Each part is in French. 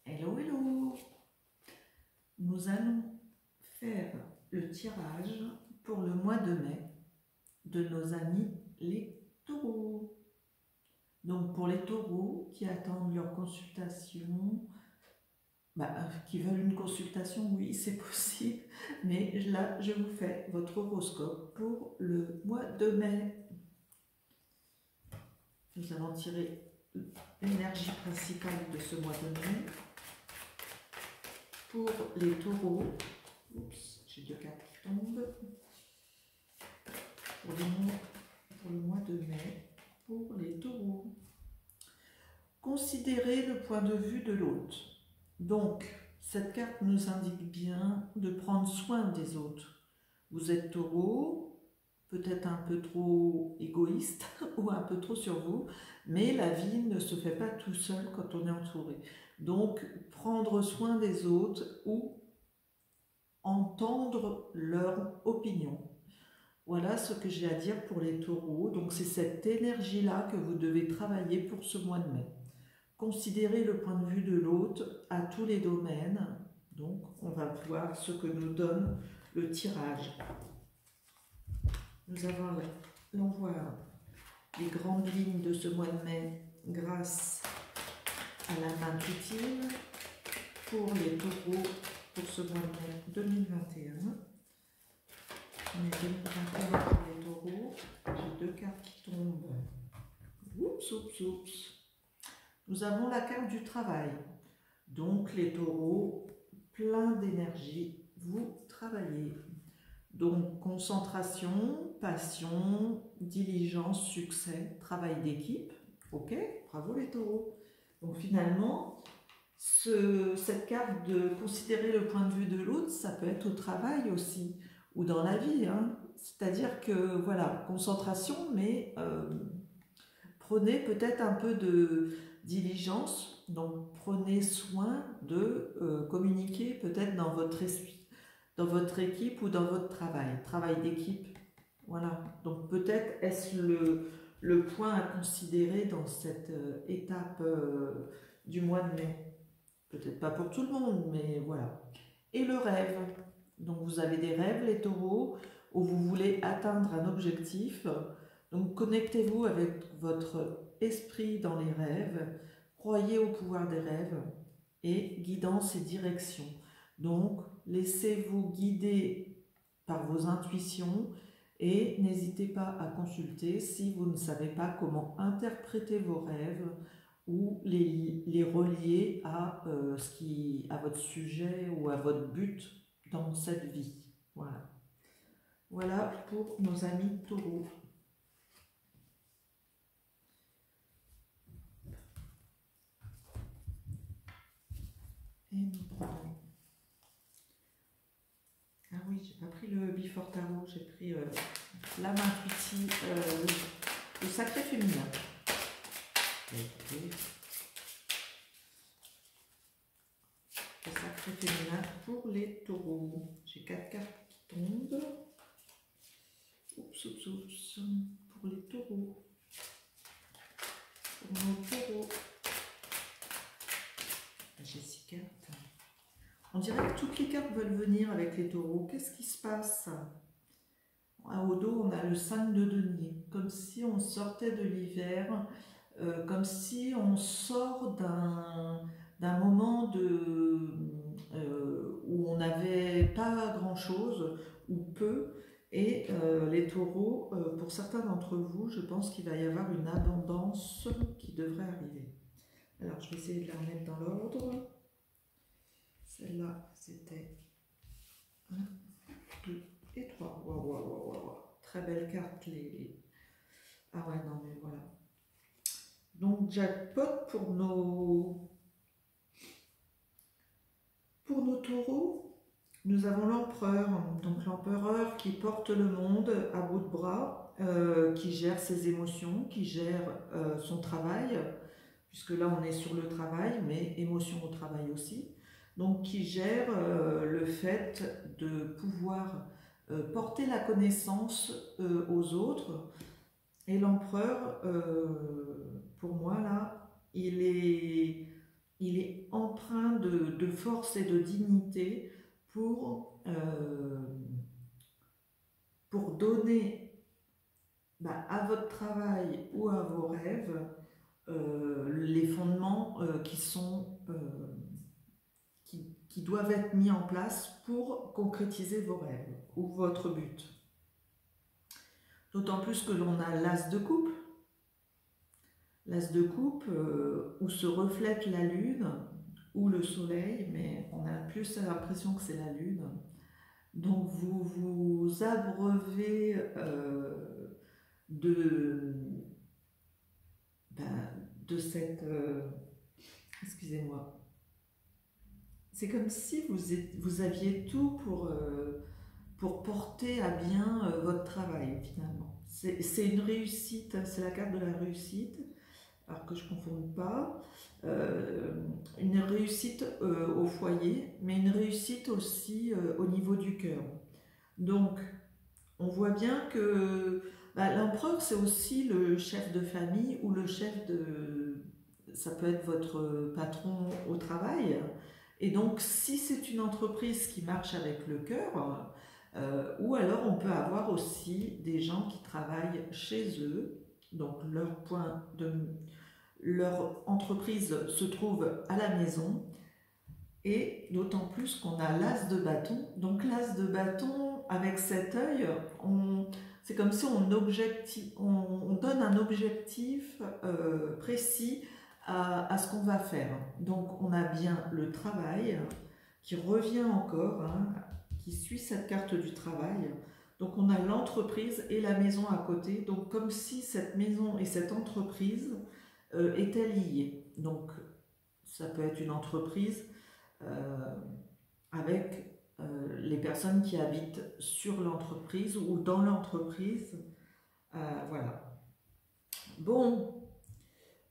Hello, hello! Nous allons faire le tirage pour le mois de mai de nos amis les taureaux. Donc pour les taureaux qui attendent leur consultation, qui veulent une consultation, oui c'est possible, mais là je vous fais votre horoscope pour le mois de mai. Nous allons tirer l'énergie principale de ce mois de mai. Pour les taureaux, oups, j'ai deux cartes qui tombent. Pour le mois de mai, pour les taureaux. Considérez le point de vue de l'autre. Donc, cette carte nous indique bien de prendre soin des autres. Vous êtes taureau, peut-être un peu trop égoïste ou un peu trop sur vous, mais la vie ne se fait pas tout seul quand on est entouré. Donc, prendre soin des autres ou entendre leur opinion. Voilà ce que j'ai à dire pour les taureaux. Donc c'est cette énergie-là que vous devez travailler pour ce mois de mai. Considérez le point de vue de l'autre à tous les domaines. Donc on va voir ce que nous donne le tirage. Nous allons voir les grandes lignes de ce mois de mai grâce à la main intuitive pour les taureaux pour ce mois de mai 2021. On est 2021 pour les taureaux. J'ai deux cartes qui tombent. Oups, oups, oups. Nous avons la carte du travail. Donc les taureaux, plein d'énergie, vous travaillez. Donc concentration, passion, diligence, succès, travail d'équipe. Ok, bravo les taureaux. Donc finalement, cette carte de considérer le point de vue de l'autre, ça peut être au travail aussi, ou dans la vie. Hein. C'est-à-dire que, voilà, concentration, mais prenez peut-être un peu de diligence, donc prenez soin de communiquer peut-être dans votre équipe ou dans votre travail d'équipe. Voilà, donc peut-être est-ce le point à considérer dans cette étape du mois de mai. Peut-être pas pour tout le monde, mais voilà. Et le rêve. Donc vous avez des rêves, les taureaux, où vous voulez atteindre un objectif. Donc connectez-vous avec votre esprit dans les rêves. Croyez au pouvoir des rêves et guidance et direction. Donc laissez-vous guider par vos intuitions et n'hésitez pas à consulter si vous ne savez pas comment interpréter vos rêves ou les relier à, à votre sujet ou à votre but dans cette vie. Voilà. Voilà pour nos amis taureaux. Et nous prenons. Ah oui, j'ai pas pris le Before Tarot, j'ai pris la main intuitive, le sacré féminin. Okay. Le sacré féminin pour les taureaux. J'ai 4 cartes qui tombent. Oups, oups, oups. Pour les taureaux. Pour nos taureaux. J'ai 6 cartes. On dirait que toutes les cartes veulent venir avec les taureaux. Qu'est-ce qui se passe? Au dos, on a le 5 de denier. Comme si on sortait de l'hiver. Comme si on sort d'un moment où on n'avait pas grand-chose ou peu. Et les taureaux, pour certains d'entre vous, je pense qu'il va y avoir une abondance qui devrait arriver. Alors, je vais essayer de la remettre dans l'ordre. Celle-là, c'était 1, 2 et 3. Waouh, waouh, waouh, waouh. Très belle carte. Ah ouais, non, mais voilà. Donc, jackpot pour nos taureaux. Nous avons l'empereur, donc l'empereur qui porte le monde à bout de bras, qui gère ses émotions, qui gère son travail, puisque là on est sur le travail, mais émotion au travail aussi. Donc qui gère le fait de pouvoir porter la connaissance aux autres. Et l'empereur, pour moi là, il est il est empreint de force et de dignité pour donner à votre travail ou à vos rêves les fondements qui doivent être mis en place pour concrétiser vos rêves ou votre but. D'autant plus que l'on a l'as de coupe. L'as de coupe où se reflète la lune ou le soleil, mais on a plus l'impression que c'est la lune. Donc vous vous abreuvez de cette... excusez-moi. C'est comme si vous aviez tout pour porter à bien votre travail, finalement. C'est une réussite, c'est la carte de la réussite, alors que je ne confonde pas. Une réussite au foyer, mais une réussite aussi au niveau du cœur. Donc, on voit bien que l'empereur, c'est aussi le chef de famille ou le chef de... Ça peut être votre patron au travail. Et donc, si c'est une entreprise qui marche avec le cœur, ou alors on peut avoir aussi des gens qui travaillent chez eux, donc leur entreprise se trouve à la maison, et d'autant plus qu'on a l'as de bâton. Donc l'as de bâton, avec cet œil, c'est comme si on donne un objectif précis à ce qu'on va faire. Donc on a bien le travail qui revient encore, hein, qui suit cette carte du travail. Donc on a l'entreprise et la maison à côté, donc comme si cette maison et cette entreprise étaient liées. Donc ça peut être une entreprise avec les personnes qui habitent sur l'entreprise ou dans l'entreprise. Voilà. Bon,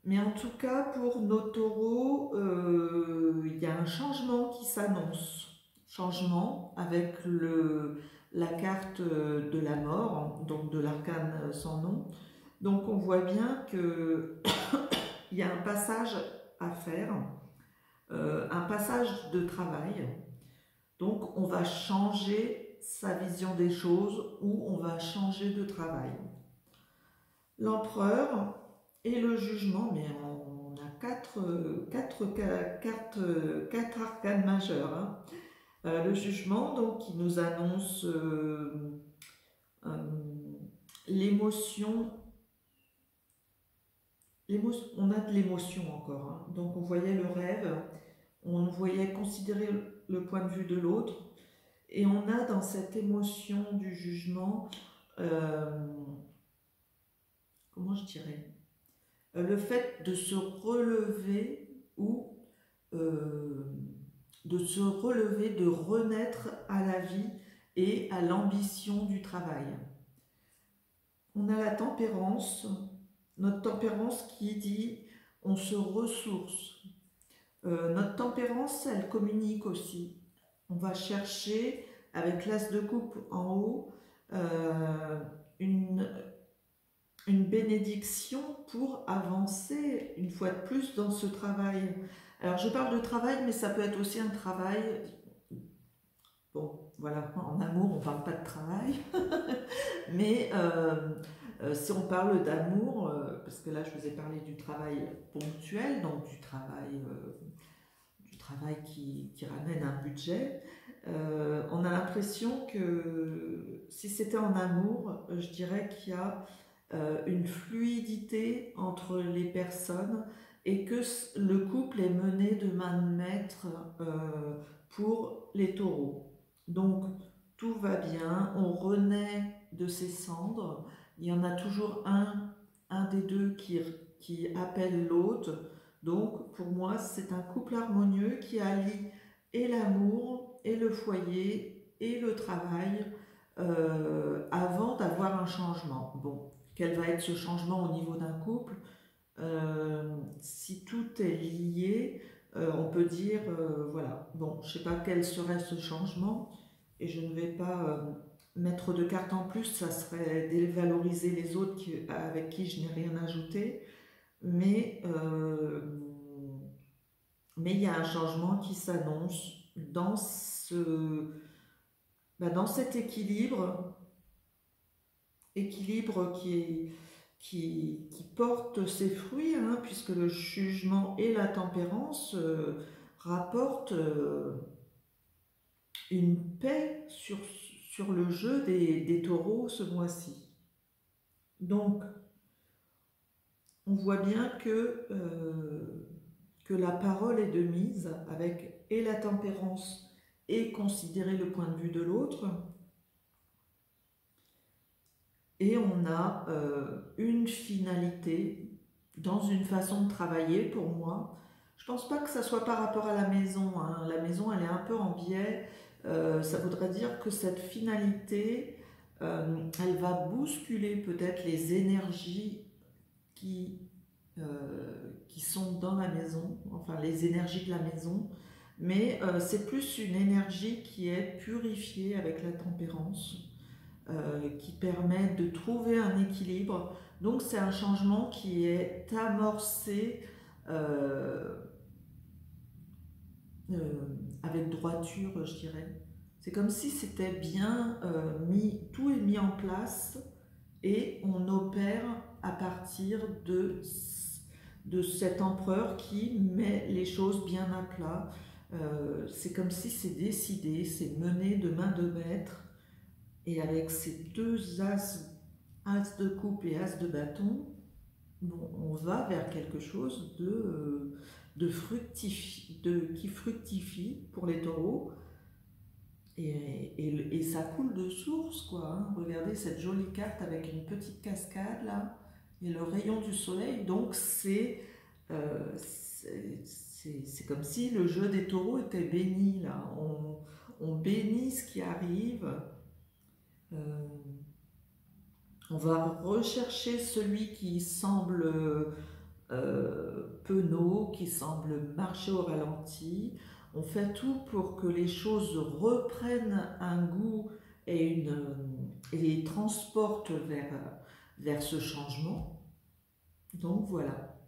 mais en tout cas pour nos taureaux, il y a un changement qui s'annonce. Changement avec la carte de la mort, donc de l'arcane sans nom. Donc on voit bien qu'il y a un passage à faire, un passage de travail. Donc on va changer sa vision des choses ou on va changer de travail. L'empereur et le jugement, mais on a quatre arcanes majeures. Hein. Le jugement, donc, qui nous annonce l'émotion. On a de l'émotion encore. Hein. Donc on voyait le rêve, on voyait considérer le point de vue de l'autre, et on a dans cette émotion du jugement, comment je dirais, le fait de se relever ou de renaître à la vie et à l'ambition du travail. On a la tempérance, notre tempérance qui dit on se ressource. Notre tempérance, elle communique aussi. On va chercher, avec l'as de coupe en haut, une bénédiction pour avancer une fois de plus dans ce travail. Alors je parle de travail, mais ça peut être aussi un travail, bon voilà, en amour on ne parle pas de travail, mais si on parle d'amour, parce que là je vous ai parlé du travail ponctuel, donc du travail qui ramène un budget, on a l'impression que si c'était en amour, je dirais qu'il y a une fluidité entre les personnes et que le couple est mené de main de maître pour les taureaux. Donc tout va bien, on renaît de ses cendres, il y en a toujours un des deux qui appelle l'autre. Donc pour moi c'est un couple harmonieux qui allie et l'amour et le foyer et le travail avant d'avoir un changement. Bon, quel va être ce changement au niveau d'un couple? Si tout est lié, on peut dire, voilà, bon, je ne sais pas quel serait ce changement, et je ne vais pas mettre de cartes en plus, ça serait dévaloriser les autres avec qui je n'ai rien ajouté, mais Mais il y a un changement qui s'annonce dans dans cet équilibre qui porte ses fruits, hein, puisque le jugement et la tempérance rapportent une paix sur le jeu des taureaux ce mois-ci. Donc, on voit bien que la parole est de mise avec et la tempérance et considérer le point de vue de l'autre. Et on a une finalité dans une façon de travailler pour moi. Je ne pense pas que ça soit par rapport à la maison, hein. La maison, elle est un peu en biais. Ça voudrait dire que cette finalité, elle va bousculer peut-être les énergies qui sont dans la maison, enfin les énergies de la maison, mais c'est plus une énergie qui est purifiée avec la tempérance, qui permet de trouver un équilibre. Donc c'est un changement qui est amorcé avec droiture, je dirais. C'est comme si c'était bien mis, tout est mis en place et on opère à partir de cet empereur qui met les choses bien à plat. C'est comme si c'est décidé, c'est mené de main de maître. Et avec ces deux as, as de coupe et as de bâton, bon, on va vers quelque chose qui fructifie pour les taureaux. Et ça coule de source, quoi, hein. Regardez cette jolie carte avec une petite cascade, là, et le rayon du soleil. Donc, c'est comme si le jeu des taureaux était béni, là. On bénit ce qui arrive. On va rechercher celui qui semble penaud, qui semble marcher au ralenti. On fait tout pour que les choses reprennent un goût et les transportent vers ce changement. Donc voilà.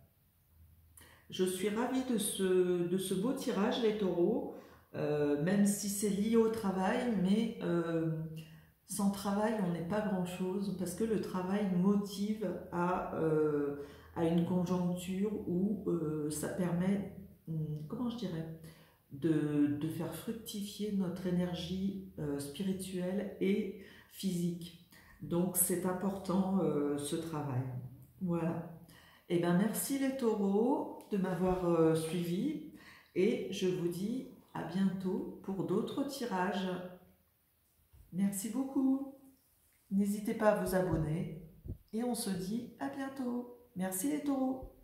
Je suis ravie de ce beau tirage, les taureaux, même si c'est lié au travail, mais sans travail, on n'est pas grand-chose, parce que le travail motive à une conjoncture où ça permet, comment je dirais, de faire fructifier notre énergie spirituelle et physique. Donc c'est important ce travail. Voilà. Eh bien merci les taureaux de m'avoir suivi et je vous dis à bientôt pour d'autres tirages. Merci beaucoup. N'hésitez pas à vous abonner et on se dit à bientôt. Merci les taureaux.